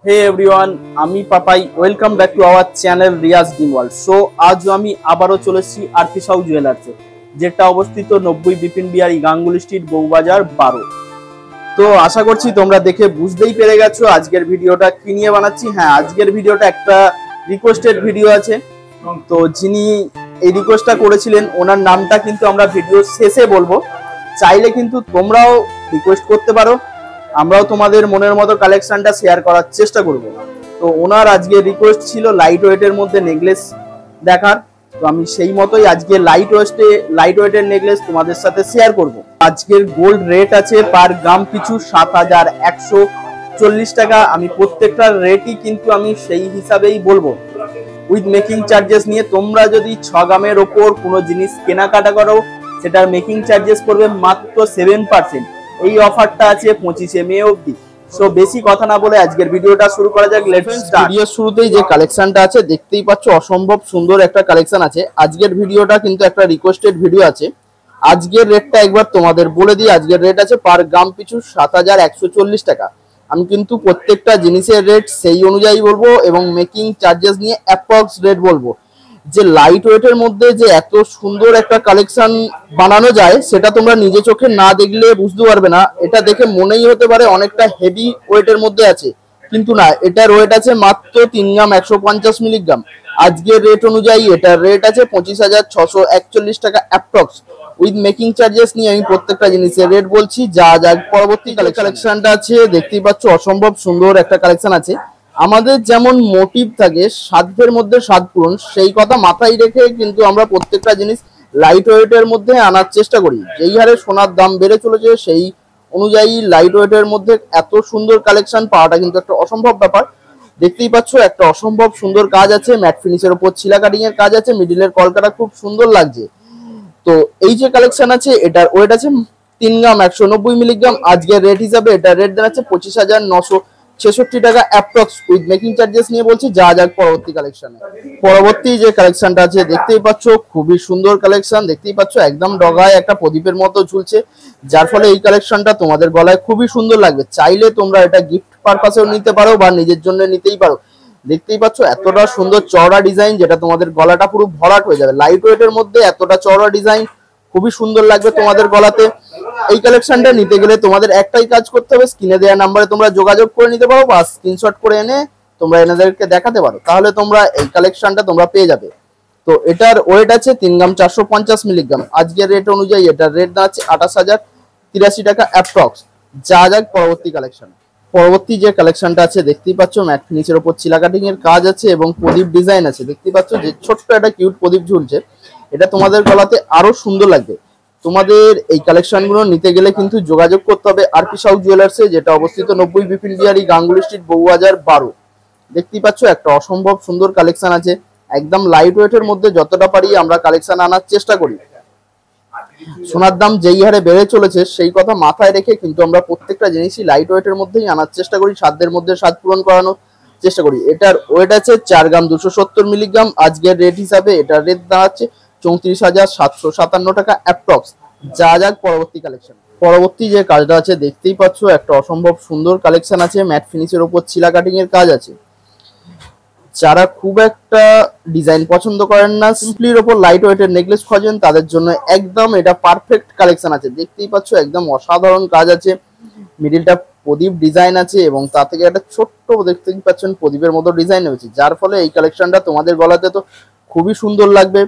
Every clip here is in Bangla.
হে এভরিওয়ান, আমি Papai. Welcome back to our channel Riyaz dream world. So আজ আমি আবারও চলেছি আরপি সাউ জুয়েলার্সে, যেটা অবস্থিত 90 বিপিন বিহারী গাঙ্গুলি স্ট্রিট, বউবাজার 12। তো আশা করছি তোমরা দেখে বুঝতেই পেরে গেছো আজকের ভিডিওটা কি নিয়ে বানাচ্ছি। হ্যাঁ, আজকের ভিডিওটা একটা রিকোয়েস্টেড ভিডিও আছে। তো যিনি এই রিকোয়েস্টটা করেছিলেন ওনার নামটা কিন্তু আমরা ভিডিও শেষে বলবো। চাইলে কিন্তু তোমরাও রিকোয়েস্ট করতে পারো, আমরাও তোমাদের মনের মতো কালেকশনটা শেয়ার করার চেষ্টা করব। তো ওনার আজকে রিকোয়েস্ট ছিল লাইট ওয়েটের মধ্যে নেকলেস দেখার। তো আমি সেই মতোই আজকে লাইট ওয়েটের নেকলেস তোমাদের সাথে শেয়ার করব। আজকের গোল্ড রেট আছে পার গ্রাম পিছু 7140 টাকা। আমি প্রত্যেকটা রেটই কিন্তু আমি সেই হিসাবেই বলবো, উইথ মেকিং চার্জেস নিয়ে। তোমরা যদি 6 গ্রামের ওপর কোনো জিনিস কেনাকাটা করো, সেটার মেকিং চার্জেস পড়বে মাত্র 7%। এই অফারটা আছে 25 মে অবধি। সো বেশি কথা না বলে আজকের ভিডিওটা শুরু করা যাক। Let's start. ভিডিওর শুরুতেই যে কালেকশনটা আছে দেখতেই পাচ্ছ, অসম্ভব সুন্দর একটা কালেকশন আছে। আজকের ভিডিওটা কিন্তু একটা রিকোয়েস্টেড ভিডিও আছে। আজকের রেটটা একবার তোমাদের বলে দিই। আজকের রেট আছে পার গ্রাম পিছু 7140 টাকা। আমি কিন্তু প্রত্যেকটা জিনিসের রেট সেই অনুযায়ী বলবো এবং মেকিং চার্জেস নিয়ে অ্যাপ্রক্স রেট বলবো। যে লাইট ওয়েটের মধ্যে যে এত সুন্দর একটা কালেকশন বানানো যায়, সেটা তোমরা নিজে চোখে না দেখলে বুঝতে পারবে না। এটা দেখে মনেই হতে পারে অনেকটা হেভি ওয়েটের মধ্যে আছে, কিন্তু না, এটার ওয়েট আছে মাত্র 3 গ্রাম 150 মিলিগ্রাম। আজকের রেট অনুযায়ী এটার রেট আছে 25,641 টাকা অ্যাপ্রক্স। উইথ মেকিং চার্জেস নিয়ে আমি প্রত্যেকটা জিনিসের রেট বলছি। যা পরবর্তী কালেকশনটা আছে দেখতেই পাচ্ছ, অসম্ভব সুন্দর একটা কালেকশন আছে। আমাদের যেমন মোটিভ থাকে সাধ্যের মধ্যে স্বাদ পূরণ, সেই কথা মাথায় রেখে কিন্তু আমরা প্রত্যেকটা জিনিস লাইট ওয়েটের মধ্যে আনার চেষ্টা করি। যেই হারে সোনার দাম বেড়ে চলেছে, সেই অনুযায়ী লাইট ওয়েটের মধ্যে এত সুন্দর কালেকশন পাওয়াটা কিন্তু একটা অসম্ভব ব্যাপার। দেখতেই পাচ্ছ একটা অসম্ভব সুন্দর কাজ আছে, ম্যাট ফিনিশের উপর ছিলা কাটিং এর কাজ আছে, মিডিলের কলকাটা খুব সুন্দর লাগছে। তো এই যে কালেকশন আছে, এটার ওয়েট আছে 3 গ্রাম 190 মিলিগ্রাম। আজকের রেট হিসাবে এটার রেট দাঁড়াচ্ছে 25,966 টাকা অ্যাপ্রক্স, উইথ মেকিং চার্জেস নিয়ে বলছি। যা যাক পরবর্তী কালেকশনে। পরবর্তী যে কালেকশনটা আছে দেখতেই পাচ্ছ, খুবই সুন্দর কালেকশন। দেখতেই পাচ্ছ একদম ডগায় একটা প্রদীপের মতো ঝুলছে, যার ফলে এই কালেকশনটা তোমাদের গলায় খুবই সুন্দর লাগবে। চাইলে তোমরা এটা গিফট পারপাসেও নিতে পারো বা নিজের জন্য নিতেই পারো। দেখতেই পাচ্ছ এতটা সুন্দর চওড়া ডিজাইন, যেটা তোমাদের গলাটা পুরো ভরাট হয়ে যাবে। লাইট ওয়েটের মধ্যে এতটা চওড়া ডিজাইন খুবই সুন্দর লাগবে তোমাদের গলাতে। এই কালেকশনটা নিতে গেলে তোমাদের একটাই কাজ করতে হবে, স্ক্রিনে দেওয়া নাম্বারে তোমরা যোগাযোগ করে নিতে পারো বা স্ক্রিনশট করে এনে তোমরা এনাদেরকে দেখাতে পারো, তাহলে তোমরা এই কালেকশনটা তোমরা পেয়ে যাবে। তো এটার ওয়েট আছে 3 গ্রাম 450 মিলিগ্রাম। আজকের রেট অনুযায়ী এটার রেট দাঁড়াচ্ছে 28,083 টাকা অ্যাপ্রক্স। যা যাক পরবর্তী কালেকশন। পরবর্তী যে কালেকশনটা আছে দেখতেই পাচ্ছ, ম্যাট ফিনিশের উপর চিলা কাটিং এর কাজ আছে এবং প্রদীপ ডিজাইন আছে। দেখতেই পাচ্ছ যে ছোট্ট একটা কিউট প্রদীপ ঝুলছে, এটা তোমাদের গলাতে আরো সুন্দর লাগবে। তোমাদের এই কালেকশনগুলো নিতে গেলে কিন্তু যোগাযোগ করতে হবে আরপি সাউ জুয়েলার্সে, যেটা অবস্থিত 90 বিপিন বিহারী গাঙ্গুলি স্ট্রিট, বউবাজার 12। দেখতেই পাচ্ছ একটা অসম্ভব সুন্দর কালেকশন আছে। একদম লাইট ওয়েটের মধ্যে যতটা পারি আমরা কালেকশন আনার চেষ্টা করি। সোনার দাম যেই হারে বেড়ে চলেছে, সেই কথা মাথায় রেখে কিন্তু আমরা প্রত্যেকটা জিনিসই লাইট ওয়েটের মধ্যেই আনার চেষ্টা করি, সাধ্যের মধ্যে স্বাদ পূরণ করানোর চেষ্টা করি। এটার ওয়েট আছে 4 গ্রাম 270 মিলিগ্রাম। আজকের রেট হিসাবে এটার রেট দাঁড়াচ্ছে 34,757 টাকা অ্যাপ্রক্স। যা যাক পরবর্তী কালেকশন। পরবর্তী যে কাজটা আছে দেখতেই পাচ্ছ, একটা অসম্ভব সুন্দর কালেকশন আছে। ম্যাট ফিনিশের উপর ছিলা কাটিং এর কাজ আছে। যারা খুব একটা ডিজাইন পছন্দ করেন না, সিম্পলির ওপর লাইট ওয়েটের নেকলেস খোঁজেন, তাদের জন্য একদম এটা পারফেক্ট কালেকশন আছে। দেখতেই পাচ্ছ একদম অসাধারণ কাজ আছে। মিডিলটা প্রদীপ ডিজাইন আছে এবং তা থেকে একটা ছোট্ট দেখতেই পাচ্ছেন প্রদীপের মতো ডিজাইন হয়েছে, যার ফলে এই কালেকশনটা তোমাদের গলাতে তো খুবই সুন্দর লাগবে।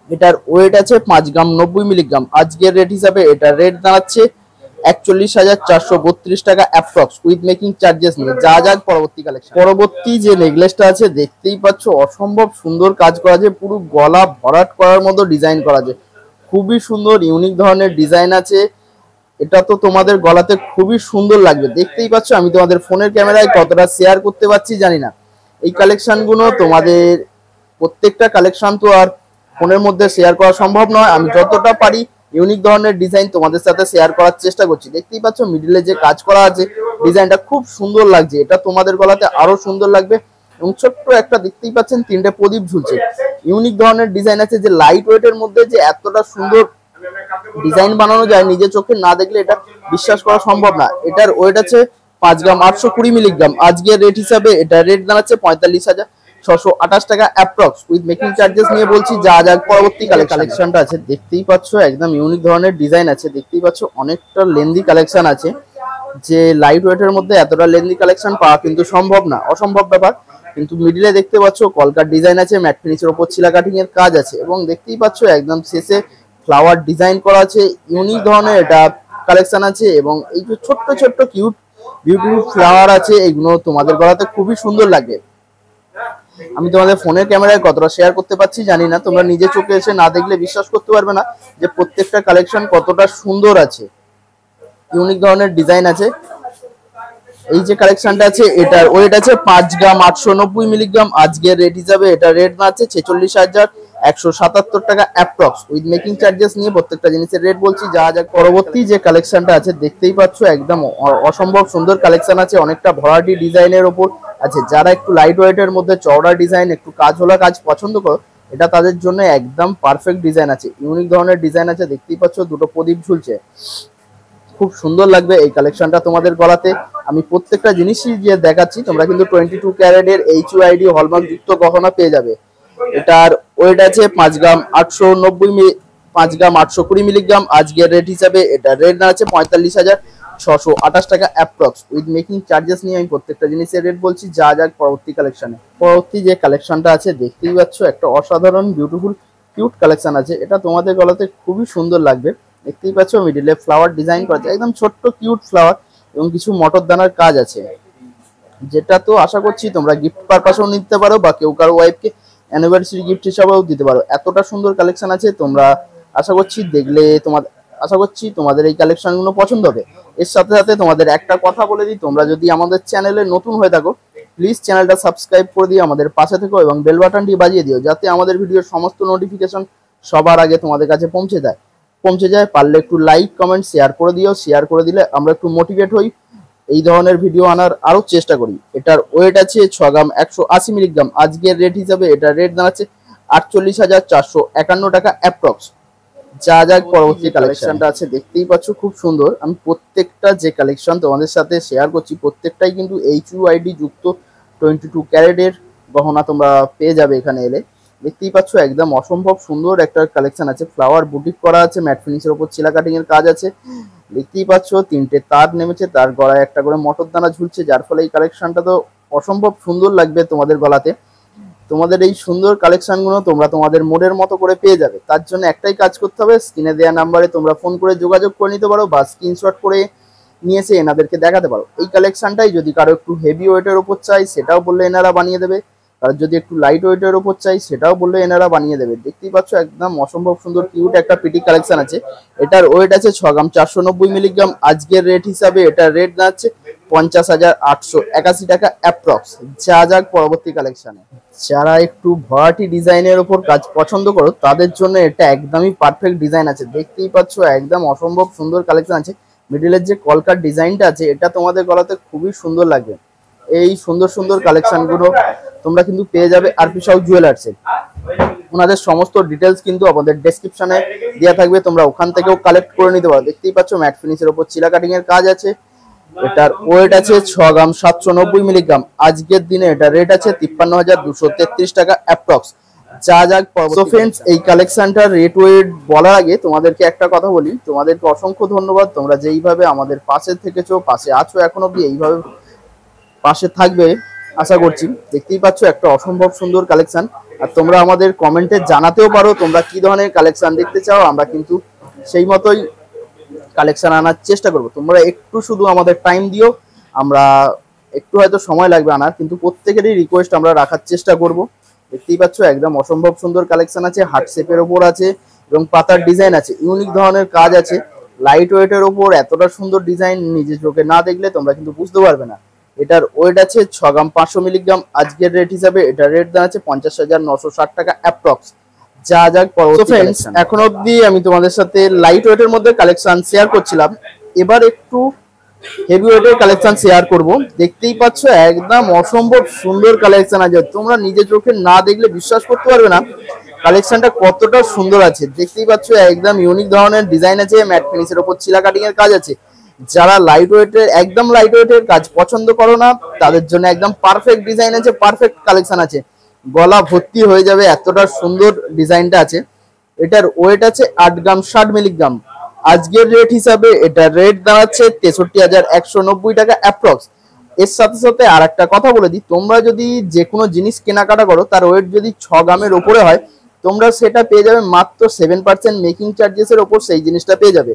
এটার ওয়েট আছে 5 গ্রাম 90 মিলিগ্রাম। আজকের রেট হিসাবে এটার রেট দাঁড়াচ্ছে 41,432 টাকা অ্যাপ্রক্স, উইথ মেকিং চার্জেস নিয়ে। যা যাক পরবর্তী কালেকশন। পরবর্তী যে নেকলেসটা আছে দেখতেই পাচ্ছ, অসম্ভব সুন্দর কাজ করা আছে, পুরো গলা ভরাট করার মতো ডিজাইন করা আছে। খুবই সুন্দর ইউনিক ধরনের ডিজাইন আছে। এটা তো তোমাদের গলাতে খুবই সুন্দর লাগবে। দেখতেই পাচ্ছ আমি তোমাদের ফোনের ক্যামেরায় কতটা শেয়ার করতে পারছি জানি না। এই কালেকশনগুলো তোমাদের প্রত্যেকটা কালেকশন তো আর ফোনের মধ্যে শেয়ার করা সম্ভব নয়। আমি যতটা পারি ইউনিক ধরনের ডিজাইন তোমাদের সাথে শেয়ার করার চেষ্টা করছি। দেখতেই পাচ্ছ মিডিলে যে কাজ করা আছে, ডিজাইনটা খুব সুন্দর লাগছে। এটা তোমাদের গলাতে আরো সুন্দর লাগবে। এবং ছোট্ট একটা দেখতেই পাচ্ছেন 3টে প্রদীপ ঝুলছে, ইউনিক ধরনের ডিজাইন আছে। যে লাইট ওয়েটের মধ্যে যে এতটা সুন্দর ডিজাইন বানানো যায়, নিজে চোখে না দেখলে এটা বিশ্বাস করা সম্ভব না। এটার ওয়েট আছে 5 গ্রাম 820 মিলিগ্রাম। আজকের রেট হিসাবে এটা রেট দাঁড়াচ্ছে 45,628 টাকা অ্যাপ্রক্স উইথ মেকিং চার্জেস নিয়ে বলছি। যা যা পরবর্তী কালেকশনটা আছে দেখতেই পাচ্ছ, একদম ইউনিক ধরনের ডিজাইন আছে। দেখতেই পাচ্ছ অনেকটা লেন্দি কালেকশন আছে, যে লাইট ওয়েটের মধ্যে এতটা লেন্দি কালেকশন পাওয়া কিন্তু সম্ভব না, অসম্ভব ব্যাপার। কিন্তু মিডিলে দেখতে পাচ্ছ কলকার ডিজাইন আছে, ম্যাট ফিনিশের উপর ছিলা কাটিং এর কাজ আছে, এবং দেখতেই পাচ্ছ একদম শেষে ফ্লাওয়ার ডিজাইন করা আছে। ইউনিক ধরনের এটা কালেকশন আছে, এবং এই যে ছোট্ট ছোট্ট কিউট বিউটিফুল ফ্লাওয়ার আছে, এইগুলো তোমাদের গলাতে খুবই সুন্দর লাগে। আমি তোমাদের ফোনের ক্যামেরায় কতটা শেয়ার করতে পারছি জানি না, তোমরা নিজে চোখে এসে না দেখলে বিশ্বাস করতে পারবে না যে প্রত্যেকটা কালেকশন কতটা সুন্দর আছে, ইউনিক ধরনের ডিজাইন আছে। এই যে কালেকশনটা আছে এটার ওয়েট আছে 5 গ্রাম 890 মিলিগ্রাম। আজকের রেট হিসাবে এটা রেট আছে 46,177 টাকা অ্যাপ্রক্স উইথ মেকিং চার্জেস নিয়ে প্রত্যেকটা জিনিসের রেট বলছি। যা যা পরবর্তী যে কালেকশনটা আছে দেখতেই পাচ্ছ, একদম অসম্ভব সুন্দর কালেকশন আছে, অনেকটা ভরাটি ডিজাইনের ওপর আছে। যারা একটু লাইট ওয়েটের মধ্যে চওড়া ডিজাইন, একটু কাজওয়ালা কাজ পছন্দ করো, এটা তাদের জন্য একদম পারফেক্ট ডিজাইন আছে, ইউনিক ধরনের ডিজাইন আছে। দেখতেই পাচ্ছ দুটো প্রদীপ ঝুলছে, খুব সুন্দর লাগবে এই কালেকশনটা তোমাদের গলাতে। আমি প্রত্যেকটা জিনিসই যে দেখাচ্ছি তোমরা কিন্তু 22 ক্যারেটের HUID হলমার্ক যুক্ত গহনা পেয়ে যাবে। এটার ওয়েট আছে 5 গ্রাম 820 মিলিগ্রাম। আজকের রেট হিসাবে এটা রেট আছে 45,628 টাকা অ্যাপ্রক্স উইথ মেকিং চার্জেস নিয়ে আমি প্রত্যেকটা জিনিসের রেট বলছি। যা যাক পরবর্তী কালেকশনে, পরবর্তী যে কালেকশনটা আছে দেখতেই পাচ্ছ, একটা অসাধারণ বিউটিফুল কিউট কালেকশন আছে। এটা তোমাদের গলাতে খুবই সুন্দর লাগবে। দেখতেই পাচ্ছ মিডিলে ফ্লাওয়ার ডিজাইন করা আছে, একদম ছোট্ট কিউট ফ্লাওয়ার, এবং কিছু মটর দানার কাজ আছে, যেটা তো আশা করছি তোমরা গিফট পারপাসেও নিতে পারো, বা কেউ কারো ওয়াইফকে অ্যানিভার্সারি গিফট হিসাবেও দিতে পারো। এতটা সুন্দর কালেকশন আছে, তোমরা আশা করছি দেখলে তোমাদের এই কালেকশনগুলো পছন্দ হবে। এর সাথে সাথে তোমাদের একটা কথা বলে দিই, তোমরা যদি আমাদের চ্যানেলে নতুন হয়ে থাকো প্লিজ চ্যানেলটা সাবস্ক্রাইব করে দিয়ে আমাদের পাশে থেকো, এবং বেল বাটনটি বাজিয়ে দিও, যাতে আমাদের ভিডিওর সমস্ত নোটিফিকেশন সবার আগে তোমাদের কাছে পৌঁছে যায়। পারলে একটু লাইক কমেন্ট শেয়ার করে দিও, শেয়ার করে দিলে আমরা একটু মোটিভেট হই, এই ধরনের ভিডিও আনার আরো চেষ্টা করি। এটার ওয়েট আছে 6 গ্রাম 180 মিলিগ্রাম। আজকের রেট হিসাবে এটা রেট দাঁড়াচ্ছে 48,451 টাকা অ্যাপ্রক্স। যা যা পরবর্তী কালেকশনটা আছে দেখতেই পাচ্ছ, খুব সুন্দর। আমি প্রত্যেকটা যে কালেকশন তোমাদের সাথে শেয়ার করছি প্রত্যেকটাই কিন্তু HUID যুক্ত 22 ক্যারেটের গহনা তোমরা পেয়ে যাবে এখানে এলে। দেখতেই পাচ্ছ একদম অসম্ভব সুন্দর একটা কালেকশন আছে, ফ্লাওয়ার বুটিক করা আছে, ম্যাট ফিনিশের উপর ছিলা কাটিং এর কাজ আছে। দেখতেই পাচ্ছ 3টে তার নেমেছে, তার গলায় একটা করে মটর দানা ঝুলছে, যার ফলে এই কালেকশনটা তো অসম্ভব সুন্দর লাগবে তোমাদের গলাতে। তোমাদের এই সুন্দর কালেকশনগুলো তোমরা তোমাদের মোডের মতো করে পেয়ে যাবে। তার জন্য একটাই কাজ করতে হবে, স্ক্রিনে দেওয়া নাম্বারে তোমরা ফোন করে যোগাযোগ করে নিতে পারো, বা স্ক্রিনশট করে নিয়ে এসে এনাদেরকে দেখাতে পারো। এই কালেকশনটাই যদি কারো একটু হেভি ওয়েটের উপর চাই সেটাও বললে এনারা বানিয়ে দেবে, আর যদি একটু লাইট ওয়েটের উপর চাই সেটাও বললে এনারা বানিয়ে দেবে। দেখতেই পাচ্ছ একদম অসম্ভব সুন্দর কিউট একটা পিটি কালেকশন আছে। এটার ওয়েট আছে 6 গ্রাম 490 মিলিগ্রাম। আজকের রেট হিসাবে এটা রেট দাঁড়াচ্ছে 50,881 টাকা অ্যাপ্রক্স। যা যাক পরবর্তী কালেকশনে, যারা একটু ভরাটি ডিজাইনের উপর কাজ পছন্দ করো তাদের জন্য এটা একদমই পারফেক্ট ডিজাইন আছে। দেখতেই পাচ্ছ একদম অসম্ভব সুন্দর কালেকশন আছে। মিডিলের যে কলকার ডিজাইনটা আছে এটা তোমাদের গলাতে খুবই সুন্দর লাগবে। এই সুন্দর সুন্দর কালেকশনগুলো তোমরা কিন্তু পেয়ে যাবে আরপি সাউ জুয়েলার্সে। ওনাদের সমস্ত ডিটেলস কিন্তু আমাদের ডেসক্রিপশনে দেওয়া থাকবে, তোমরা ওখান থেকেও কালেক্ট করে নিতে পারো। দেখতেই পাচ্ছ ম্যাট ফিনিশের উপর ছিলা কাটিং এর কাজ আছে। এটার ওয়েট আছে 6 গ্রাম 790 মিলিগ্রাম। আজকের দিনে এটা রেট আছে 53,233 টাকা অ্যাপ্রক্স। যা যাক ফ্রেন্ডস, এই কালেকশনটার রেট ওয়েট বলার আগে তোমাদেরকে একটা কথা বলি, তোমাদেরকে অসংখ্য ধন্যবাদ। তোমরা যেইভাবে আমাদের পাশে থেকেছো, পাশে আছো, এখন অব্দি এইভাবে পাশে থাকবে আশা করছি। দেখতেই পাচ্ছ একটা অসম্ভব সুন্দর কালেকশন, আর তোমরা আমাদের কমেন্টে জানাতেও পারো তোমরা কি ধরনের কালেকশন দেখতে চাও, আমরা কিন্তু সেই মতোই কালেকশন আনার চেষ্টা করব। তোমরা একটু শুধু আমাদের টাইম দিও, আমরা একটু হয়তো সময় লাগবে আনার, কিন্তু প্রত্যেকেরই রিকোয়েস্ট আমরা রাখার চেষ্টা করব। দেখতেই পাচ্ছ একদম অসম্ভব সুন্দর কালেকশন আছে, হার্ট শেপের ওপর আছে এবং পাতার ডিজাইন আছে, ইউনিক ধরনের কাজ আছে, লাইট ওয়েটের ওপর এতটা সুন্দর ডিজাইন নিজে চোখে না দেখলে তোমরা কিন্তু বুঝতে পারবে না। এটার ওয়েট আছে 6 গ্রাম 500 মিলিগ্রাম। আজকের রেট হিসাবে এটা রেট দাঁড়াচ্ছে 50,960 টাকা অ্যাপ্রক্স। যা যাক পরবর্তী ফ্রেন্ডস, এখন অবধি আমি তোমাদের সাথে লাইট ওয়েটের মধ্যে কালেকশন শেয়ার করছিলাম, এবার একটু হেভি ওয়েটের কালেকশন শেয়ার করব। দেখতেই পাচ্ছ একদম অসম্ভব সুন্দর কালেকশন আছে, তোমরা নিজে চোখে না দেখলে বিশ্বাস করতে পারবে না কালেকশনটা কতটা সুন্দর আছে। দেখতেই পাচ্ছ একদম ইউনিক ধরনের ডিজাইন আছে, ম্যাট ফিনিশের উপর ছিলা কাটিং এর কাজ আছে, যারা লাইট ওয়েটের একদম লাইট ওয়েটের কাজ পছন্দ করো না তাদের জন্য একদম পারফেক্ট ডিজাইন আছে, পারফেক্ট কালেকশন আছে। গলা ভর্তি হয়ে যাবে, এতটা সুন্দর ডিজাইনটা আছে। এটার ওয়েট আছে 8 গ্রাম 60 মিলিগ্রাম। আজকের রেট হিসাবে এটার রেট দাঁড়াচ্ছে 63,190 টাকা অ্যাপ্রক্স। এর সাথে সাথে আর একটা কথা বলে দিই, তোমরা যদি যে কোনো জিনিস কেনাকাটা করো তার ওয়েট যদি 6 গ্রামের ওপরে হয় তোমরা সেটা পেয়ে যাবে মাত্র 7% মেকিং চার্জেসের ওপর, সেই জিনিসটা পেয়ে যাবে।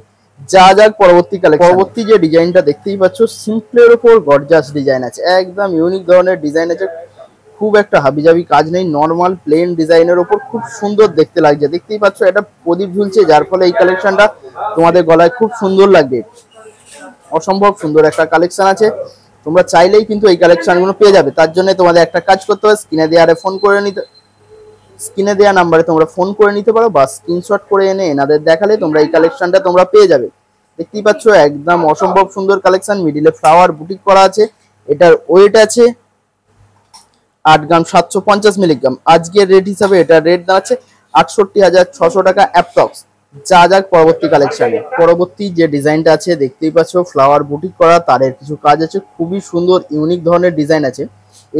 যা যাক পরবর্তী কালেকশন, পরবর্তী যে ডিজাইনটা দেখতেই পাচ্ছ সিম্পলের ওপর গর্জাস ডিজাইন আছে, একদম ইউনিক ধরনের ডিজাইন আছে। খুব একটা হাবিজাবি কাজ নেই, নর্মাল প্লেন ডিজাইনের ওপর খুব সুন্দর দেখতে লাগছে। দেখতেই পাচ্ছ এটা প্রদীপ ঝুলছে, যার ফলে এই কালেকশনটা তোমাদের গলায় খুব সুন্দর লাগবে। অসম্ভব সুন্দর একটা কালেকশন আছে, তোমরা চাইলেই কিন্তু এই কালেকশনগুলো পেয়ে যাবে। তার জন্য তোমাদের একটা কাজ করতে হবে, স্ক্রিনে দেওয়া নাম্বারে তোমরা ফোন করে নিতে পারো বা স্ক্রিনশট করে এনে এনাদের দেখালে তোমরা এই কালেকশনটা তোমরা পেয়ে যাবে। দেখতেই পাচ্ছ একদম অসম্ভব সুন্দর কালেকশন, মিডিলে ফ্লাওয়ার বুটিক করা আছে। এটার ওয়েট আছে 8 গ্রাম 750 মিলিগ্রাম। আজকের রেট হিসাবে এটার রেট দাঁড়াচ্ছে 68,600 টাকা অ্যাপ্রক্স। যা যাক পরবর্তী কালেকশনে, পরবর্তী যে ডিজাইনটা আছে দেখতেই পাচ্ছ ফ্লাওয়ার বুটিক করা, তারের কিছু কাজ আছে, খুবই সুন্দর ইউনিক ধরনের ডিজাইন আছে।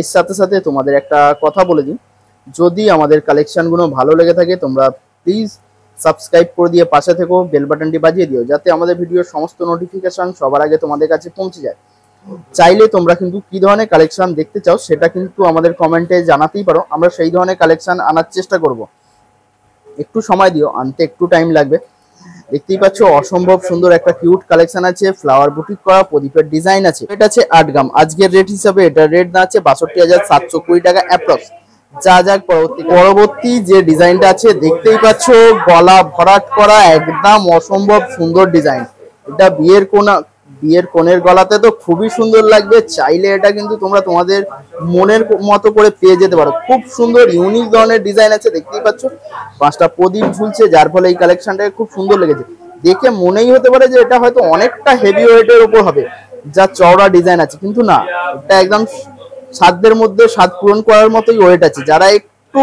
এর সাথে সাথে তোমাদের একটা কথা বলে দিই, যদি আমাদের কালেকশনগুলো ভালো লেগে থাকে তোমরা প্লিজ সাবস্ক্রাইব করে দিয়ে পাশে থেকো, বেল বাটনটি বাজিয়ে দিও যাতে আমাদের ভিডিওর সমস্ত নোটিফিকেশন সবার আগে তোমাদের কাছে পৌঁছে যায়। চাইলে তোমরা কিন্তু কি ধরনের কালেকশন দেখতে চাও সেটা কিন্তু আমাদের কমেন্টে জানাতেই পারো, আমরা সেই ধরনের কালেকশন আনার চেষ্টা করব। একটু সময় দিও, আনতে একটু টাইম লাগবে। দেখতেই পাচ্ছ অসম্ভব সুন্দর একটা কিউট কালেকশন আছে, ফ্লাওয়ার বুটিক করা, প্রদীপের ডিজাইন আছে। এটা আছে 8 গ্রাম। আজকের রেট হিসাবে এটার রেট দাঁড়াচ্ছে 62,720 টাকা অ্যাপ্রক্স। যা যাক পরবর্তী যে ডিজাইনটা আছে দেখতেই পাচ্ছ গলা ভরাট করা, একদম অসম্ভব সুন্দর ডিজাইন। এটা বিয়ের কোণের গলাতে তো খুবই সুন্দর লাগবে, চাইলে এটা কিন্তু তোমরা তোমাদের মনের মতো করে পেয়ে যেতে পারো। খুব সুন্দর ইউনিক ধরনের ডিজাইন আছে, দেখতেই পাচ্ছ 5টা প্রদীপ ঝুলছে, যার ফলে এই কালেকশনটাকে খুব সুন্দর লেগেছে। দেখে মনেই হতে পারে যে এটা হয়তো অনেকটা হেভি ওয়েটের উপর হবে, যা চওড়া ডিজাইন আছে, কিন্তু না, এটা একদম সাধ্যের মধ্যে স্বাদ পূরণ করার মতোই ওয়েট আছে। যারা একটু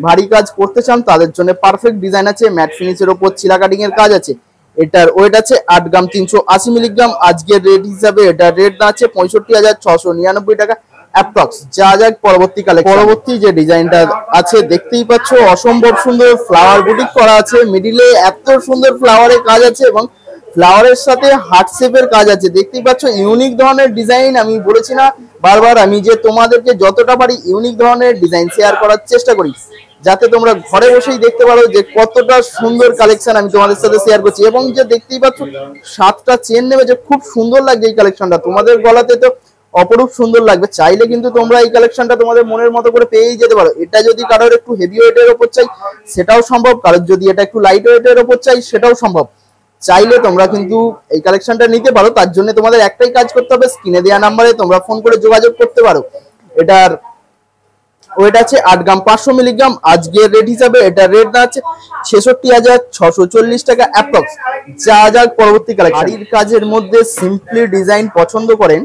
ভারী কাজ করতে চান তাদের জন্য পারফেক্ট ডিজাইন আছে। ম্যাট ফিনিশের ওপর চিলা কাটিং এর কাজ আছে। এটার ওয়েট আছে 8 গ্রাম 380 মিলিগ্রাম। আজকের রেট হিসাবে এটার রেট আছে 65,699 টাকা অ্যাপ্রক্স। যা যাক পরবর্তী যে ডিজাইনটা আছে দেখতেই পাচ্ছ অসম্ভব সুন্দর ফ্লাওয়ার বুটিক করা আছে, মিডিলে এত সুন্দর ফ্লাওয়ারের কাজ আছে এবং ফ্লাওয়ারের সাথে হার্ট শেপের কাজ আছে। দেখতেই পাচ্ছ ইউনিক ধরনের ডিজাইন। আমি বলেছি না বারবার, আমি যে তোমাদেরকে যতটা পারি ইউনিক ধরনের ডিজাইন শেয়ার করার চেষ্টা করি, যাতে তোমরা ঘরে বসেই দেখতে পারো যে কতটা সুন্দর কালেকশন আমি তোমাদের সাথে শেয়ার করছি। এবং যে দেখতেই পাচ্ছ 7টা চেন নেমেছে, খুব সুন্দর লাগছে এই কালেকশনটা, তোমাদের গলাতে তো অপরূপ সুন্দর লাগবে। চাইলে কিন্তু তোমরা এই কালেকশনটা তোমাদের মনের মতো করে পেয়েই যেতে পারো। এটা যদি কারোর একটু হেভি ওয়েটের ওপর চাই সেটাও সম্ভব, কারোর যদি এটা একটু লাইট ওয়েটের ওপর চাই সেটাও সম্ভব। চাইলে তোমরা কিন্তু এই কালেকশনটা নিতে পারো। তার জন্য তোমাদের একটাই কাজ করতে হবে, স্ক্রিনে দেওয়া নাম্বারে তোমরা ফোন করে যোগাযোগ করতে পারো। এটার ওয়েট আছে 8 গ্রাম 500 মিলিগ্রাম। আজকের রেট হিসাবে এটা রেট দাঁড়াচ্ছে 66,640 টাকা অ্যাপ্রক্স। যা যাক পরবর্তী কালেকশন, বাড়ির কাজের মধ্যে সিম্পলি ডিজাইন পছন্দ করেন,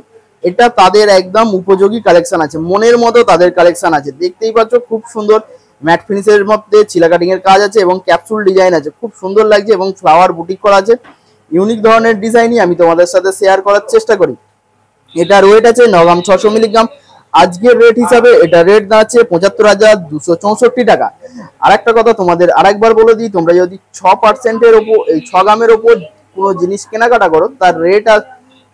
এটা তাদের একদম উপযোগী কালেকশন আছে, মনের মতো তাদের কালেকশন আছে। দেখতেই পাচ্ছ খুব সুন্দর ম্যাট ফিনিশের মধ্যে চিলা কাটিং এর কাজ আছে এবং ক্যাপসুল ডিজাইন আছে, খুব সুন্দর লাগছে এবং ফ্লাওয়ার বুটিক করা আছে। ইউনিক ধরনের ডিজাইনই আমি তোমাদের সাথে শেয়ার করার চেষ্টা করি। এটার ওয়েট আছে 9 গ্রাম 600 মিলিগ্রাম। আজকের রেট হিসাবে এটা রেট দাঁড়াচ্ছে 75,264 টাকা। আর একটা কথা তোমাদের আরেকবার বলে দিই, তোমরা যদি 6% ওপর, এই 6 গ্রামের ওপর কোনো জিনিস কেনাকাটা করো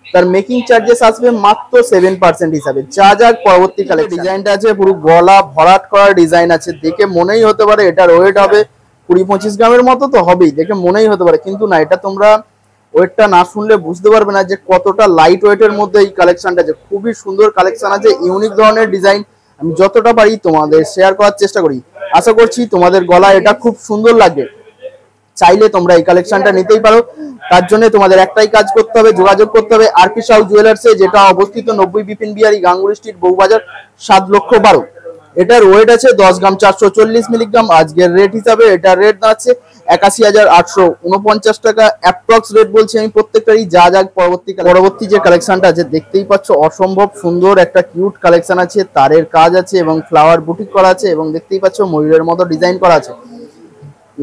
তার মেকিং চার্জেস আসবে মাত্র 7% হিসাবে। যা যাক পরবর্তীকালে ডিজাইনটা আছে পুরো গলা ভরাট করা ডিজাইন আছে, দেখে মনেই হতে পারে এটার ওয়েট হবে 20-25 গ্রামের মতো, তো হবেই, দেখে মনেই হতে পারে, কিন্তু না, এটা তোমরা ওয়েটটা না শুনলে বুঝতে পারবে না যে কতটা লাইট ওয়েটের মধ্যে এই কালেকশনটা আছে। খুবই সুন্দর কালেকশন আছে, ইউনিক ধরনের ডিজাইন আমি যতটা পারি তোমাদের শেয়ার করার চেষ্টা করি। আশা করছি তোমাদের গলায় এটা খুব সুন্দর লাগবে। চাইলে তোমরা এই কালেকশনটা নিতেই পারো। তার জন্য তোমাদের একটাই কাজ করতে হবে, যোগাযোগ করতে হবে আরপি সাউ জুয়েলার্সে, যেটা অবস্থিত 90 বিপিন বিহারী গাঙ্গুলি স্ট্রিট, বউবাজার, 7,12,000। এটার ওয়েট আছে 10 গ্রাম 440 মিলিগ্রাম। আজকের রেট হিসাবে এটার রেট দাঁড়াচ্ছে 81,849 টাকা অ্যাপ্রক্স রেট বলছি আমি প্রত্যেকটারই। যা যাক পরবর্তী যে কালেকশনটা আছে দেখতেই পাচ্ছ অসম্ভব সুন্দর একটা কিউট কালেকশন আছে, তারের কাজ আছে এবং ফ্লাওয়ার বুটিক করা আছে এবং দেখতেই পাচ্ছ ময়ূরের মতো ডিজাইন করা আছে।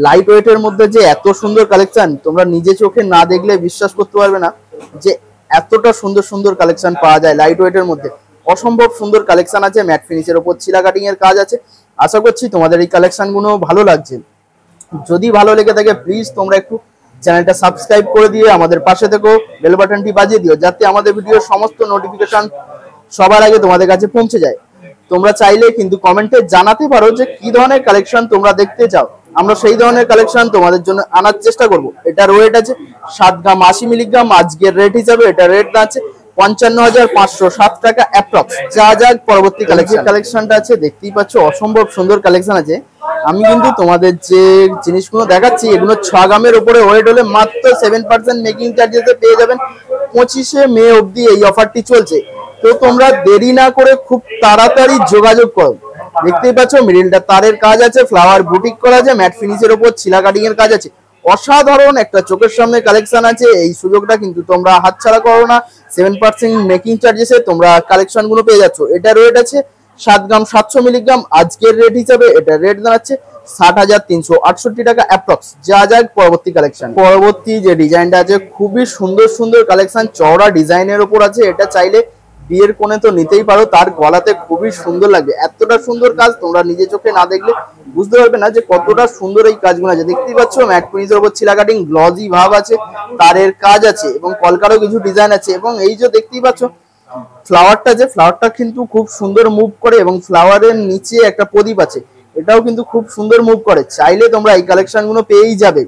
লাইট ওয়েটের মধ্যে যে এত সুন্দর কালেকশন তোমরা নিজে চোখে না দেখলে বিশ্বাস করতে পারবে না যে এতটা সুন্দর সুন্দর কালেকশন পাওয়া যায় লাইট ওয়েটের মধ্যে। অসম্ভব সুন্দর কালেকশন আছে, ম্যাট ফিনিশের ওপর ছিলা কাটিং এর কাজ আছে। আশা করছি তোমাদের এই কালেকশনগুলো ভালো লাগছে। যদি ভালো লেগে থাকে প্লিজ তোমরা একটু চ্যানেলটা সাবস্ক্রাইব করে দিয়ে আমাদের পাশে থেকো, বেল বাটনটি বাজিয়ে দিও যাতে আমাদের ভিডিওর সমস্ত নোটিফিকেশন সবার আগে তোমাদের কাছে পৌঁছে যায়। তোমরা চাইলে কিন্তু কমেন্টে জানাতে পারো যে কি ধরনের কালেকশন তোমরা দেখতে চাও, আমরা সেই ধরনের কালেকশন তোমাদের জন্য আনার চেষ্টা করব। এটার ওয়েট আছে 7 গ্রাম 80 মিলিগ্রাম। আজকের রেট হিসাবে এটা রেট আছে 55,507 টাকা অ্যাপ্রক্স। যা পরবর্তী কালেকশনটা আছে দেখতেই পাচ্ছ, অসম্ভব সুন্দর কালেকশন আছে। আমি কিন্তু তোমাদের যে জিনিসগুলো দেখাচ্ছি এগুলো 6 গ্রামের উপরে ওয়েট হলে মাত্র 7% মেকিং চার্জেসে পেয়ে যাবেন। 25শে মে অবধি এই অফারটি চলছে, তো তোমরা দেরি না করে খুব তাড়াতাড়ি যোগাযোগ করো। দেখতেই পাচ্ছ মিডিলটা তারের কাজ আছে, ফ্লাওয়ার বুটিক করা আছে, ম্যাট ফিনিশের উপর ছিলা কাটিং এর কাজ আছে। অসাধারণ একটা চোখের সামনে কালেকশন আছে, এই সুযোগটা কিন্তু তোমরা হাতছাড়া করো না। 7% মেকিং চার্জেসে তোমরা কালেকশন গুলো পেয়ে যাচ্ছ। এটা রেট আছে 7 গ্রাম 700 মিলিগ্রাম। আজকের রেট হিসাবে এটা রেট দাঁড়াচ্ছে 60,368 টাকা অ্যাপ্রক্স। যা পরবর্তী কালেকশন। পরবর্তী যে ডিজাইনটা আছে খুবই সুন্দর সুন্দর কালেকশন, চওড়া ডিজাইনের উপর আছে। এটা চাইলে বিয়ের কোণে তো নিতেই পারো, তার গলাতে খুবই সুন্দর লাগবে। এতটা সুন্দর কাজ তোমরা নিজে চোখে না দেখলে বুঝতে পারবে না যে কতটা সুন্দর এই কাজগুলো আছে। দেখতেই পাচ্ছ ম্যাট ফিনিশের উপর ছিলা কাটিং, গ্লজি ভাব আছে, তারের কাজ আছে এবং কলকারও কিছু ডিজাইন আছে। এবং এই যে দেখতেই পাচ্ছ ফ্লাওয়ারটা, যে ফ্লাওয়ারটা কিন্তু খুব সুন্দর মুভ করে এবং ফ্লাওয়ারের নিচে একটা প্রদীপ আছে, এটাও কিন্তু খুব সুন্দর মুভ করে। চাইলে তোমরা এই কালেকশন গুলো পেয়েই যাবে,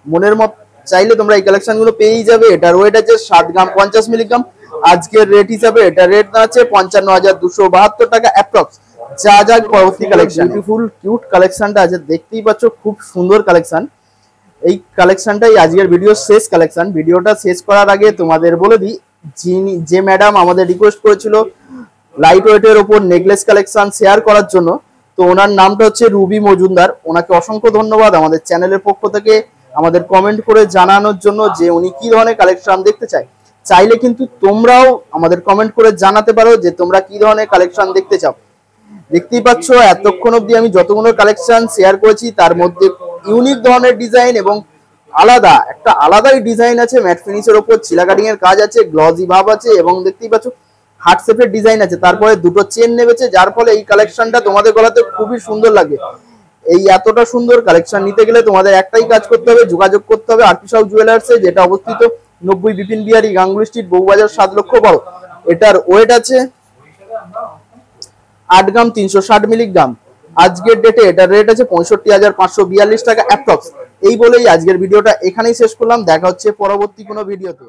মনের মত চাইলে তোমরা এই কালেকশন গুলো পেয়েই যাবে। এটার ওয়েট আছে 7 গ্রাম 50 মিলিগ্রাম। আজকের রেট হিসাবে এটা রেট আছে 55,272 টাকা অ্যাপ্রক্স। যা পরবর্তী কালেকশন। বিউটিফুল কিউট কালেকশনটা আছে, দেখতেই পাচ্ছ খুব সুন্দর কালেকশন। এই কালেকশনটাই আজকের ভিডিওর শেষ কালেকশন। ভিডিওটা শেষ করার আগে তোমাদের বলে দিই, যে ম্যাডাম আমাদের রিকোয়েস্ট করেছিল লাইট ওয়েটের ওপর নেকলেস কালেকশন শেয়ার করার জন্য, তো ওনার নামটা হচ্ছে রুবি মজুমদার। ওনাকে অসংখ্য ধন্যবাদ আমাদের চ্যানেলের পক্ষ থেকে আমাদের কমেন্ট করে জানানোর জন্য যে উনি কি ধরনের কালেকশন দেখতে চায়। চাইলে কিন্তু তোমরাও আমাদের কমেন্ট করে জানাতে পারো যে তোমরা কি ধরনের কালেকশন দেখতে চাও। দেখতেই পাচ্ছ এতক্ষণ অবধি আমি যতগুলো কালেকশন শেয়ার করেছি তার মধ্যে ইউনিক ধরনের ডিজাইন এবং আলাদাই ডিজাইন আছে। ম্যাট ফিনিশের ওপর ছিলা কাটিং এর কাজ আছে, গ্লজি ভাব আছে এবং দেখতেই পাচ্ছ হার্ট শেপের ডিজাইন আছে। তারপরে দুটো চেন নেমেছে, যার ফলে এই কালেকশনটা তোমাদের গলাতে খুবই সুন্দর লাগে। এই এতটা সুন্দর কালেকশন নিতে গেলে তোমাদের একটাই কাজ করতে হবে, যোগাযোগ করতে হবে আরপি সাউ জুয়েলার্সে, যেটা অবস্থিত 90 বিপিন বিহারী গাঙ্গুলি স্ট্রিট, বউবাজার, 7 লক্ষ 12। এটার ওয়েট আছে 8 গ্রাম 360 মিলিগ্রাম। আজকের ডেটে এটার রেট আছে 65,542 টাকা অ্যাপ্রক্স। এই বলেই আজকের ভিডিওটা এখানেই শেষ করলাম। দেখা হচ্ছে পরবর্তী কোনো ভিডিওতে।